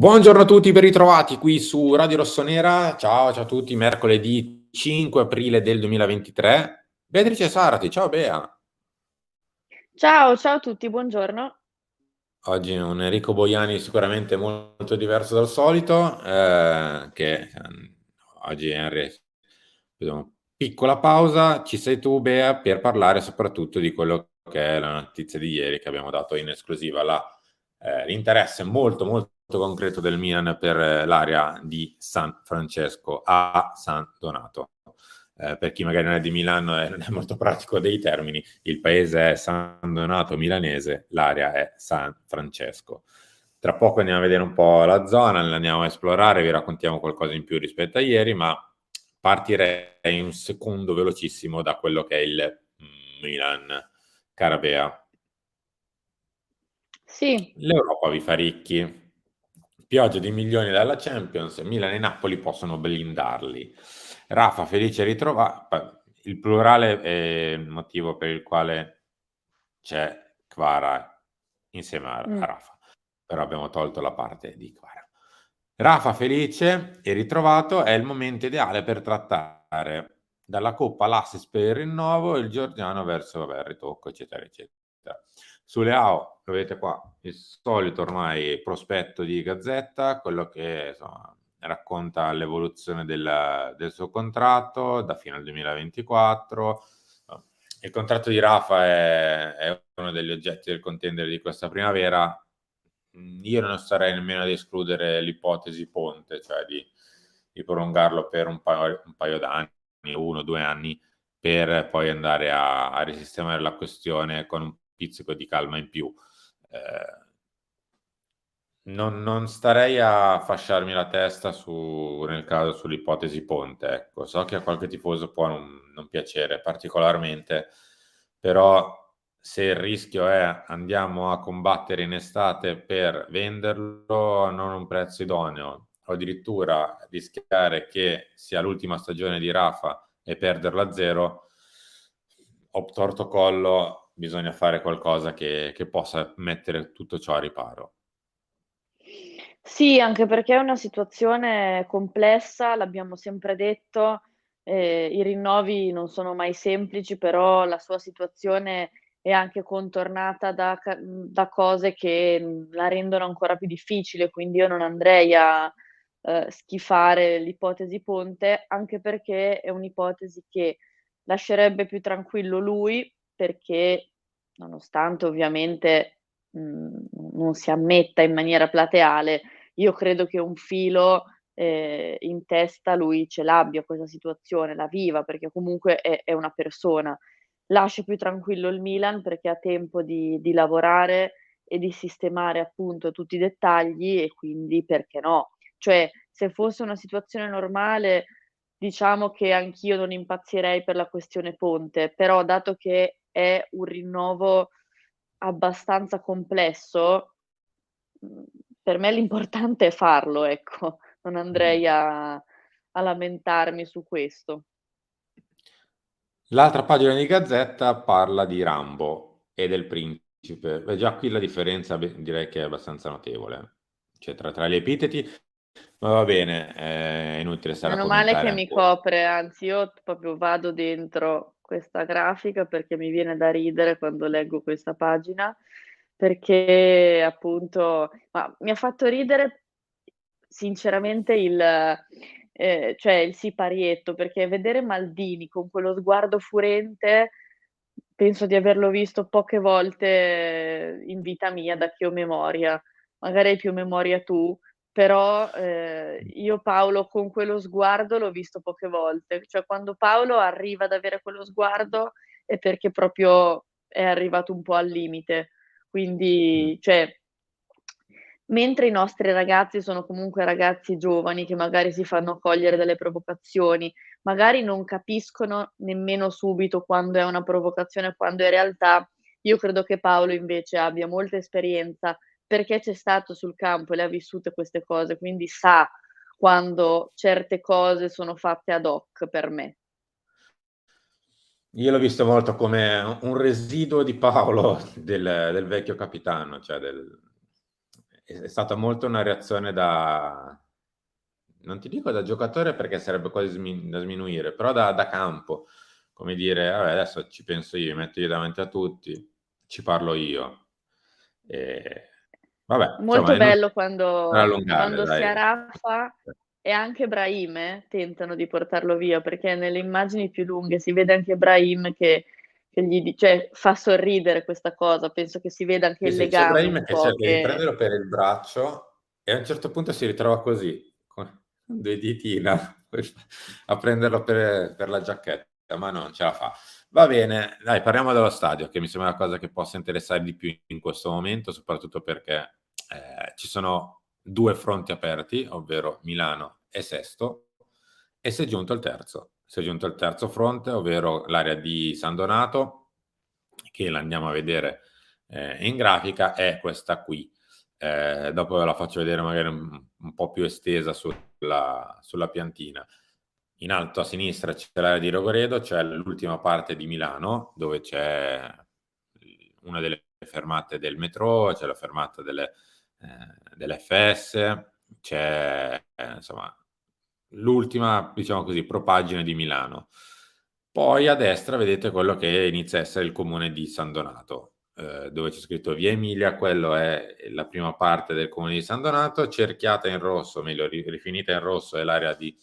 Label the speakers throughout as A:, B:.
A: Buongiorno a tutti, ben ritrovati qui su Radio Rossonera. Ciao, ciao a tutti, mercoledì 5 aprile del 2023. Beatrice Sarati, ciao Bea.
B: Ciao, ciao a tutti, buongiorno.
A: Oggi un Enrico Boiani sicuramente molto diverso dal solito, oggi Henry, una piccola pausa, ci sei tu Bea per parlare soprattutto di quello che è la notizia di ieri che abbiamo dato in esclusiva, l'interesse molto molto concreto del Milan per l'area di San Francesco a San Donato. Per chi magari non è di Milano e non è molto pratico dei termini, il paese è San Donato milanese, l'area è San Francesco. Tra poco andiamo a vedere un po' la zona, la andiamo a esplorare, vi raccontiamo qualcosa in più rispetto a ieri, ma partirei in un secondo velocissimo da quello che è il Milan. Cara Bea,
B: Sì,
A: l'Europa vi fa ricchi. Pioggia di milioni dalla Champions, Milan e Napoli possono blindarli. Rafa, felice ritrovato. Il plurale è il motivo per il quale c'è Kvara insieme a
B: mh,
A: Rafa, però abbiamo tolto la parte di Kvara. Rafa, felice e ritrovato, è il momento ideale per trattare dalla Coppa l'assist per il rinnovo e il Giorgiano verso vabbè, il ritocco, eccetera, eccetera. Sulle AO, lo vedete qua, il solito ormai prospetto di Gazzetta, quello che insomma, racconta l'evoluzione del suo contratto da fino al 2024. Il contratto di Rafa è uno degli oggetti del contendere di questa primavera. Io non starei nemmeno ad escludere l'ipotesi Ponte, cioè di prolungarlo per un paio d'anni, 1 o 2 anni, per poi andare a risistemare la questione con un pizzico di calma in più. Eh, non starei a fasciarmi la testa nel caso sull'ipotesi Ponte, ecco. So che a qualche tifoso può non piacere particolarmente, però se il rischio è andiamo a combattere in estate per venderlo a non un prezzo idoneo, o addirittura rischiare che sia l'ultima stagione di Rafa e perderlo a zero, torto collo, bisogna fare qualcosa che possa mettere tutto ciò a riparo.
B: sì, anche perché è una situazione complessa, l'abbiamo sempre detto, i rinnovi non sono mai semplici, però la sua situazione è anche contornata da cose che, la rendono ancora più difficile, quindi io non andrei a, schifare l'ipotesi Ponte, anche perché è un'ipotesi che lascerebbe più tranquillo lui, perché nonostante ovviamente, non si ammetta in maniera plateale, io credo che un filo, in testa lui ce l'abbia questa situazione, la viva, perché comunque è una persona. Lascia più tranquillo il Milan perché ha tempo di lavorare e di sistemare appunto tutti i dettagli e quindi perché no. Cioè, se fosse una situazione normale, diciamo che anch'io non impazzirei per la questione ponte, però dato che è un rinnovo abbastanza complesso, Mhmm, per me l'importante è farlo, ecco. Non
A: Mm.
B: andrei a lamentarmi su questo.
A: L'altra pagina di Gazzetta parla di Rambo e del principe. Beh, già qui la differenza direi che è abbastanza notevole. Cioè, tra gli epiteti, ma va bene, è inutile stare a
B: Meno male
A: commentare
B: che mi
A: ancora.
B: copre, anzi io proprio vado dentro questa grafica perché mi viene da ridere quando leggo questa pagina, perché appunto ma mi ha fatto ridere sinceramente cioè il siparietto, perché vedere Maldini con quello sguardo furente, penso di averlo visto poche volte in vita mia da che ho memoria. Magari hai più memoria tu, però, io Paolo con quello sguardo l'ho visto poche volte. Cioè quando Paolo arriva ad avere quello sguardo è perché proprio è arrivato un po' al limite.
A: Mm.
B: Quindi cioè, mentre i nostri ragazzi sono comunque ragazzi giovani che magari si fanno cogliere dalle provocazioni, magari non capiscono nemmeno subito quando è una provocazione e quando è realtà, io credo che Paolo invece abbia molta esperienza perché c'è stato sul campo e le ha vissute queste cose, quindi sa quando certe cose sono fatte ad hoc per me.
A: Io l'ho visto molto come un residuo di Paolo del vecchio capitano, cioè è stata molto una reazione da, non ti dico da giocatore perché sarebbe quasi da sminuire, però da campo, come dire, vabbè, adesso ci penso io, mi metto io davanti a tutti, ci parlo io. E, vabbè, insomma,
B: Molto
A: è inutile
B: bello
A: allungare,
B: quando sia
A: dai.
B: Rafa e anche Brahim tentano di portarlo via, perché nelle immagini più lunghe si vede anche Brahim che cioè fa sorridere questa cosa, penso che si veda anche
A: Sì,
B: il
A: sì, c'è
B: legame
A: Brahim
B: un
A: che
B: po'
A: cerca di
B: che
A: prenderlo per il braccio e a un certo punto si ritrova così, con due diti a prenderlo per la giacchetta, ma non ce la fa. Va bene, dai, parliamo dello stadio, che mi sembra la cosa che possa interessare di più in questo momento, soprattutto perché ci sono due fronti aperti, ovvero Milano e Sesto, e si è giunto il terzo. Si è giunto il terzo fronte, ovvero l'area di San Donato, che la andiamo a vedere in grafica, è questa qui. Dopo ve la faccio vedere magari un po' più estesa sulla piantina. In alto a sinistra c'è l'area di Rogoredo, c'è l'ultima parte di Milano, dove c'è una delle fermate del metro, c'è la fermata dell'FS, c'è insomma l'ultima, diciamo così, propaggine di Milano. Poi a destra vedete quello che inizia a essere il comune di San Donato, dove c'è scritto Via Emilia, quello è la prima parte del comune di San Donato, cerchiata in rosso, meglio rifinita in rosso, è l'area di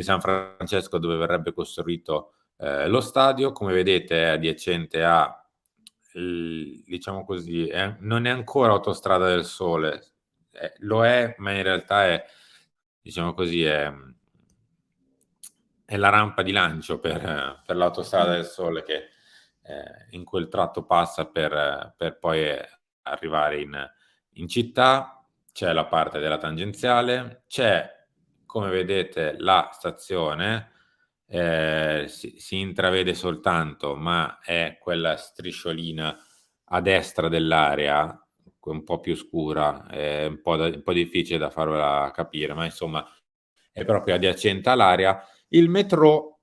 A: San Francesco dove verrebbe costruito lo stadio. Come vedete è adiacente a, diciamo così, non è ancora Autostrada del Sole, lo è, ma in realtà è, diciamo così, è la rampa di lancio per l'Autostrada
B: mh.
A: del Sole che in quel tratto passa per poi arrivare in città. C'è la parte della tangenziale, c'è, come vedete, la stazione, si intravede soltanto, ma è quella strisciolina a destra dell'area, un po' più scura, è un po' difficile da farvela capire, ma insomma è proprio adiacente all'area. Il metro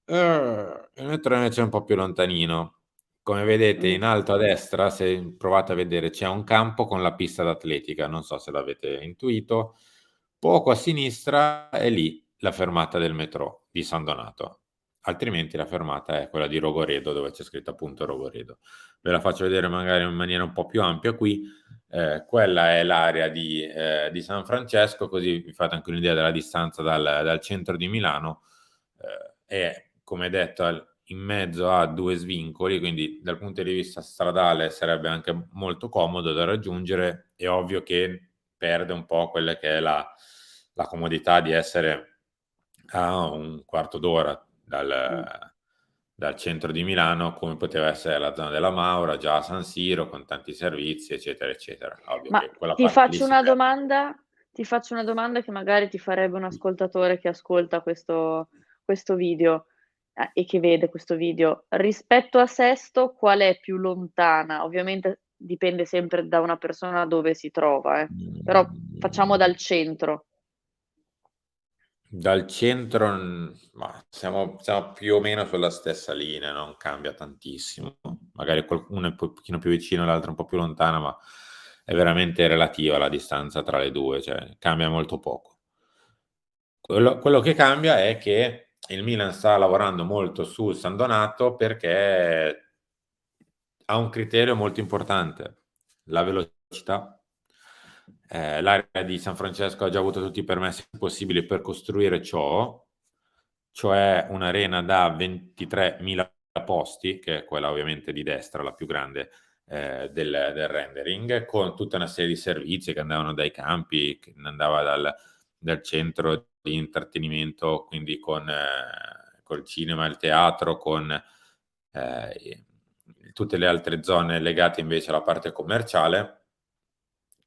A: invece è un po' più lontanino. Come vedete
B: Mh.
A: in alto a destra, se provate a vedere, c'è un campo con la pista d'atletica, non so se l'avete intuito. Poco a sinistra è lì la fermata del metro di San Donato, altrimenti la fermata è quella di Rogoredo, dove c'è scritto appunto Rogoredo. Ve la faccio vedere magari in maniera un po' più ampia qui. Quella è l'area di San Francesco, così vi fate anche un'idea della distanza dal centro di Milano. È, come detto, in mezzo a due svincoli, quindi dal punto di vista stradale sarebbe anche molto comodo da raggiungere. È ovvio che perde un po' quella che è la comodità di essere a un quarto d'ora
B: Mh.
A: dal centro di Milano, come poteva essere la zona della Maura, già a San Siro, con tanti servizi, eccetera, eccetera. Ovvio
B: Ma
A: che quella
B: ti
A: parte lì
B: faccio
A: si
B: una
A: perde.
B: domanda ti faccio una domanda che magari ti farebbe un ascoltatore che ascolta questo video, e che vede questo video. Rispetto a Sesto, qual è più lontana? Ovviamente dipende sempre da una persona dove si trova, però facciamo dal centro.
A: Dal centro, mah, siamo più o meno sulla stessa linea, non cambia tantissimo. Magari qualcuno è un pochino più vicino, l'altro un po' più lontano, ma è veramente relativa la distanza tra le due, cioè cambia molto poco. Quello che cambia è che il Milan sta lavorando molto sul San Donato perché ha un criterio molto importante: la velocità. L'area di San Francesco ha già avuto tutti i permessi possibili per costruire ciò, cioè un'arena da 23.000 posti, che è quella ovviamente di destra, la più grande del rendering, con tutta una serie di servizi che andavano dai campi, che andava dal centro di intrattenimento, quindi col cinema, il teatro, con tutte le altre zone legate invece alla parte commerciale.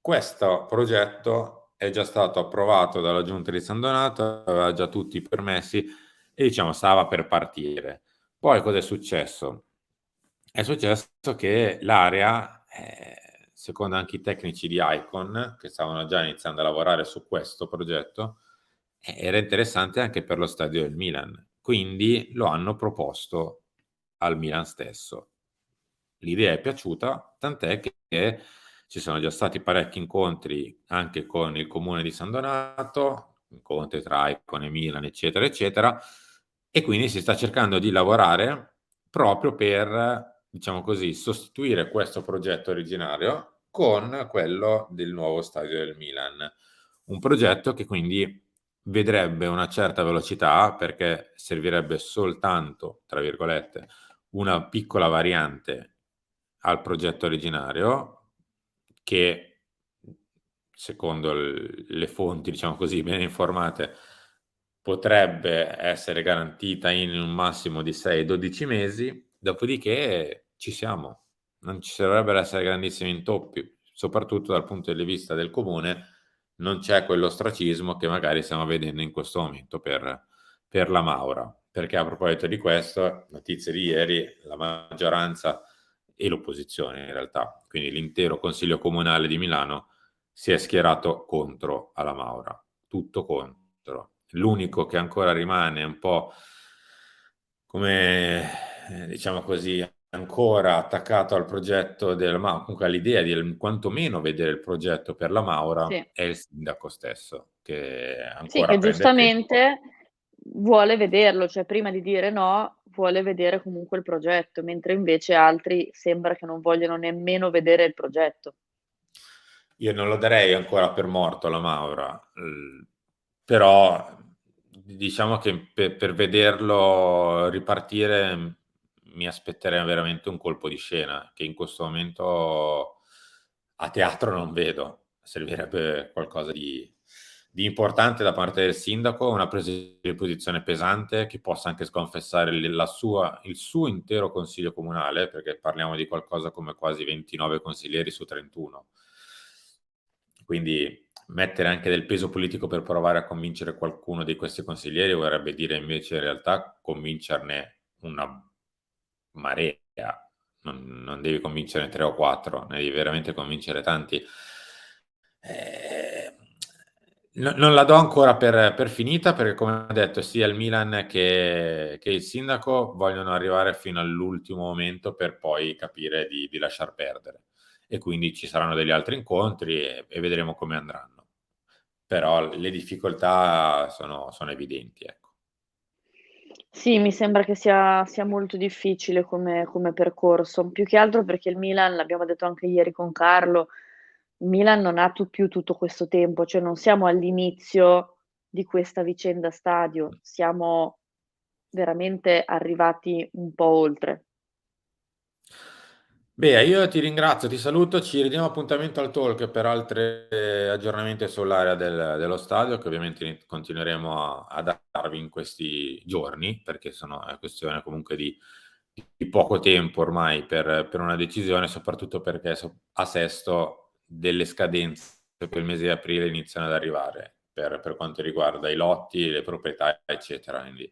A: Questo progetto è già stato approvato dalla Giunta di San Donato, aveva già tutti i permessi e diciamo stava per partire. Poi cosa è successo? È successo che l'area, secondo anche i tecnici di Icon, che stavano già iniziando a lavorare su questo progetto, era interessante anche per lo stadio del Milan. Quindi lo hanno proposto al Milan stesso. L'idea è piaciuta, tant'è che c'è ci sono già stati parecchi incontri anche con il comune di San Donato, incontri tra Icon e Milan, eccetera, eccetera, e quindi si sta cercando di lavorare proprio per, diciamo così, sostituire questo progetto originario con quello del nuovo stadio del Milan. Un progetto che quindi vedrebbe una certa velocità, perché servirebbe soltanto, tra virgolette, una piccola variante al progetto originario che, secondo le fonti, diciamo così, bene informate, potrebbe essere garantita in un massimo di 6-12 mesi, dopodiché ci siamo. Non ci dovrebbero essere grandissimi intoppi, soprattutto dal punto di vista del comune, non c'è quell'ostracismo che magari stiamo vedendo in questo momento per la Maura. Perché a proposito di questo, notizie di ieri, la maggioranza e l'opposizione in realtà, quindi l'intero Consiglio Comunale di Milano si è schierato contro alla Maura, tutto contro. L'unico che ancora rimane un po' come, diciamo così, ancora attaccato al progetto del Maura, comunque all'idea di quantomeno vedere il progetto per la Maura,
B: Sì.
A: è il sindaco stesso, che
B: Sì,
A: ancora
B: che
A: prende tempo.
B: giustamente vuole vederlo, cioè prima di dire no, vuole vedere comunque il progetto, mentre invece altri sembra che non vogliono nemmeno vedere il progetto.
A: Io non lo darei ancora per morto alla Maura, però diciamo che per vederlo ripartire mi aspetterei veramente un colpo di scena, che in questo momento a teatro non vedo. Servirebbe qualcosa di importante da parte del sindaco, una presa di posizione pesante che possa anche sconfessare il suo intero consiglio comunale, perché parliamo di qualcosa come quasi 29 consiglieri su 31. Quindi mettere anche del peso politico per provare a convincere qualcuno di questi consiglieri vorrebbe dire invece in realtà convincerne una marea. Non devi convincere 3 o 4, ne devi veramente convincere tanti. Ehm, non la do ancora per finita, perché come ho detto sia il Milan che il sindaco vogliono arrivare fino all'ultimo momento per poi capire di lasciar perdere. E quindi ci saranno degli altri incontri e vedremo come andranno. Però le difficoltà sono evidenti, ecco.
B: Sì, mi sembra che sia molto difficile come percorso, più che altro perché il Milan, l'abbiamo detto anche ieri con Carlo, il Milan non ha più tutto questo tempo, cioè non siamo all'inizio di questa vicenda stadio, siamo veramente arrivati un po' oltre.
A: Beh, io ti ringrazio, ti saluto, ci ridiamo appuntamento al talk per altri aggiornamenti sull'area dello stadio, che ovviamente continueremo a darvi in questi giorni, perché è questione comunque di poco tempo ormai per una decisione, soprattutto perché a Sesto delle scadenze per il mese di aprile iniziano ad arrivare per quanto riguarda i lotti, le proprietà, eccetera. Quindi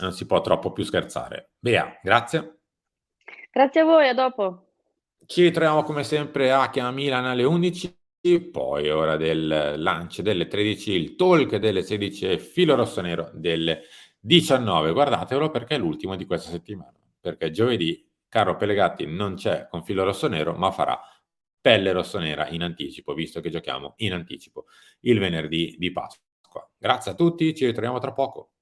A: non si può troppo più scherzare. Bea, grazie.
B: Grazie a voi, a dopo.
A: Ci ritroviamo come sempre a Chiama Milan alle 11, poi ora del lunch delle 13, il talk delle 16 e filo rossonero delle 19. Guardatevelo perché è l'ultimo di questa settimana, perché giovedì Carlo Pellegatti non c'è con filo rossonero, ma farà pelle rossonera in anticipo, visto che giochiamo in anticipo il venerdì di Pasqua. Grazie a tutti, ci ritroviamo tra poco.